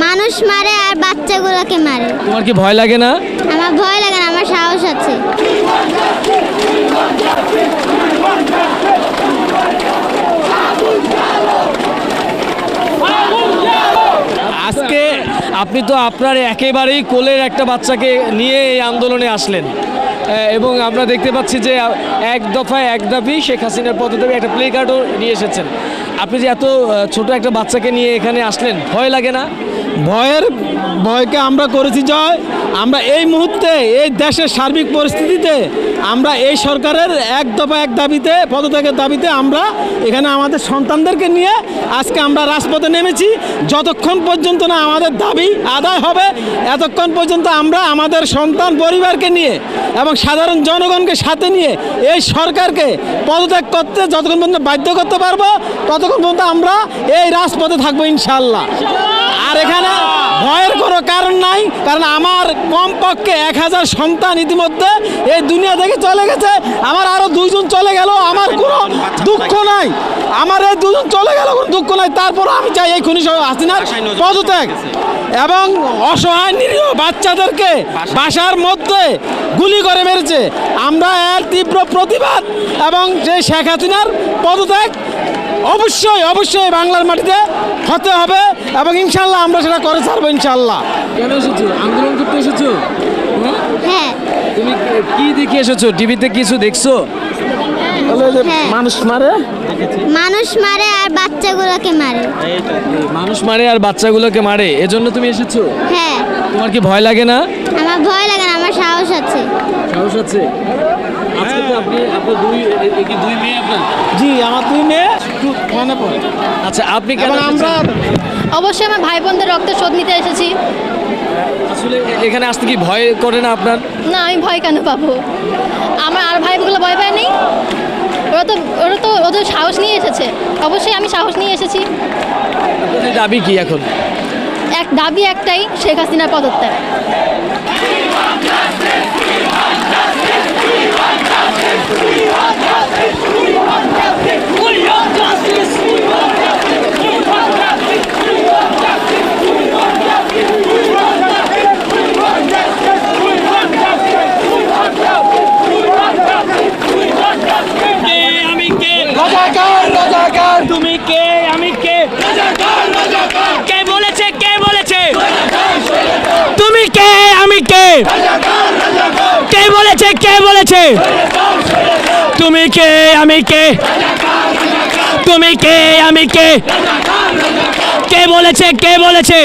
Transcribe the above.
মানুষ মারে আর বাচ্চাগুলোকে মারে। তোমার কি ভয় লাগে না? আমার ভয় লাগে না, আমার সাহস আছে। আজকে আপনি তো আপনার একেবারেই কোলের একটা বাচ্চাকে নিয়ে এই আন্দোলনে আসলেন এবং আমরা দেখতে পাচ্ছি যে এক দফায় এক দাবি শেখ হাসিনার পদত্যাগে একটা প্লে কার্ডও নিয়ে এসেছেন। আপনি যে এত ছোট একটা বাচ্চাকে নিয়ে এখানে আসলেন, ভয় লাগে না? ভয়কে আমরা করেছি জয়। আমরা এই মুহূর্তে এই দেশের সার্বিক পরিস্থিতিতে আমরা এই সরকারের এক দফা এক দাবিতে পদত্যাগের দাবিতে আমরা এখানে আমাদের সন্তানদেরকে নিয়ে আজকে আমরা রাজপথে নেমেছি। যতক্ষণ পর্যন্ত না আমাদের দাবি আদায় হবে এতক্ষণ পর্যন্ত আমরা আমাদের সন্তান পরিবারকে নিয়ে এবং সাধারণ জনগণকে সাথে নিয়ে এই সরকারকে পদত্যাগ করতে যতক্ষণ পর্যন্ত বাধ্য করতে পারবো ততক্ষণ পর্যন্ত আমরা এই রাজপথে থাকবো ইনশাআল্লাহ। আর এখানে ভয়ের কোনো কারণ নাই, কারণ আমার কমপক্ষে 1000 সন্তান ইতিমধ্যে এই দুনিয়া থেকে চলে গেছে। আমার আরও 2 জন চলে গেল, আমার কোনো দুঃখ নাই। আমার এই 2 জন চলে গেল, কোনো দুঃখ নাই। তারপর আমি চাই এই খুনি হাসিনার পদত্যাগ এবং অসহায় নিরীহ বাচ্চাদেরকে বাসার মধ্যে গুলি করে মেরেছে। আমরা এর তীব্র প্রতিবাদ এবং যে শেখ হাসিনার পদত্যাগ অবশ্যই বাংলার মাটিতে হতে হবে এবং ইনশাল্লাহ আমরা সেটা করে ছাড়বো ইনশাল্লাহ। কেন এসেছো? আন্দোলন করতে এসেছো? হ্যাঁ। তুমি কি দেখে এসেছো? টিভিতে কিছু দেখছো? হ্যাঁ। মানুষ মারে আর বাচ্চাগুলোকে মারে। মানুষ মারে আর বাচ্চাগুলোকে মারে, এজন্য তুমি এসেছো? হ্যাঁ। তোমার কি ভয় লাগে না? আমার ভয় লাগে না, আমার সাহস আছে। সাহস আছে। আজকে তো আপনার দুই মেয়ে আপনার? জি, আমার 2 মেয়ে মনে পড়ে। আচ্ছা, আপনি কেন আমরা অবশ্যই আমার ভাই বোনদের রক্ত শোধ নিতে এসেছি। আসলে এখানে আসতে কি ভয় করে না আপনার? না, আমি ভয় কেন পাবো? আমার আর ভাইগুলো ভয় পায় নেই। ওরা তো সাহস নিয়ে এসেছে। অবশ্যই আমি সাহস নিয়ে এসেছি। আপনাদের দাবি কি এখন? দাবি একটাই, শেখ হাসিনার পদত্যাগ। তুমি কে? আমি কে? কে বলেছে? তুমি কে? আমি কে? কে বলেছে? তুমি কে? আমি কে? তুমি কে? আমি কে? কে বলেছে?